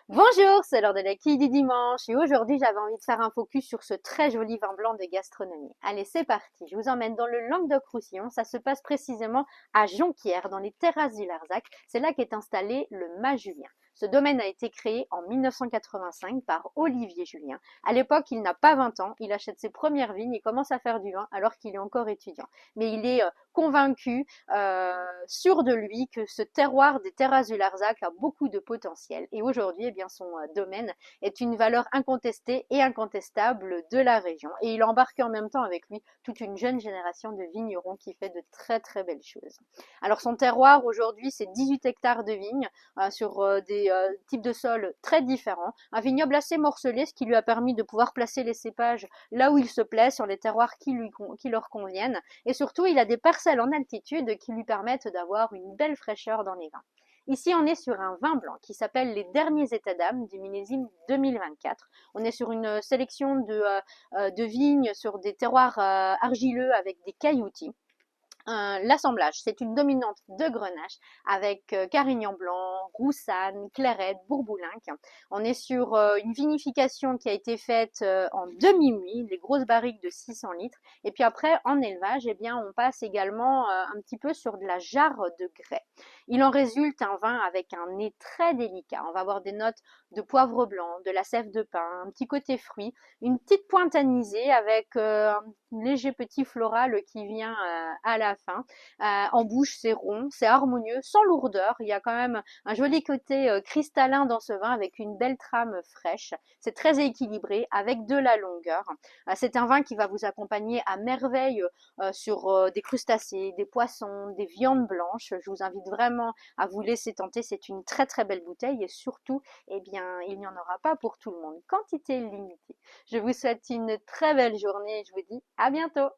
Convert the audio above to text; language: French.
Bonjour, c'est l'heure de la quille du dimanche et aujourd'hui j'avais envie de faire un focus sur ce très joli vin blanc de gastronomie. Allez, c'est parti, je vous emmène dans le Languedoc-Roussillon, ça se passe précisément à Jonquière, dans les terrasses du Larzac, c'est là qu'est installé le Mas Julien. Ce domaine a été créé en 1985 par Olivier Julien. À l'époque, il n'a pas 20 ans, il achète ses premières vignes et commence à faire du vin alors qu'il est encore étudiant. Mais il est convaincu, sûr de lui, que ce terroir des terrasses du Larzac a beaucoup de potentiel. Et aujourd'hui, eh bien, son domaine est une valeur incontestée et incontestable de la région. Et il embarque en même temps avec lui toute une jeune génération de vignerons qui fait de très très belles choses. Alors son terroir aujourd'hui, c'est 18 hectares de vignes sur des types de sols très différents. Un vignoble assez morcelé, ce qui lui a permis de pouvoir placer les cépages là où il se plaît, sur les terroirs qui leur conviennent. Et surtout, il a des parcelles en altitude qui lui permettent d'avoir une belle fraîcheur dans les vins. Ici, on est sur un vin blanc qui s'appelle Les Derniers États d'âme du millésime 2024. On est sur une sélection de vignes sur des terroirs argileux avec des cailloutis. L'assemblage, c'est une dominante de Grenache avec Carignan blanc, Roussanne, Clairette, Bourboulinque. On est sur une vinification qui a été faite en demi-muit, des grosses barriques de 600 litres. Et puis après, en élevage, eh bien, on passe également un petit peu sur de la jarre de grès. Il en résulte un vin avec un nez très délicat. On va avoir des notes de poivre blanc, de la sève de pin, un petit côté fruit, une petite pointe anisée avec un léger petit floral qui vient à la fin. En bouche, c'est rond, c'est harmonieux, sans lourdeur. Il y a quand même un joli côté cristallin dans ce vin avec une belle trame fraîche. C'est très équilibré avec de la longueur. C'est un vin qui va vous accompagner à merveille sur des crustacés, des poissons, des viandes blanches. Je vous invite vraiment à vous laisser tenter. C'est une très très belle bouteille et surtout, eh bien, il n'y en aura pas pour tout le monde. Quantité limitée. Je vous souhaite une très belle journée et je vous dis à bientôt.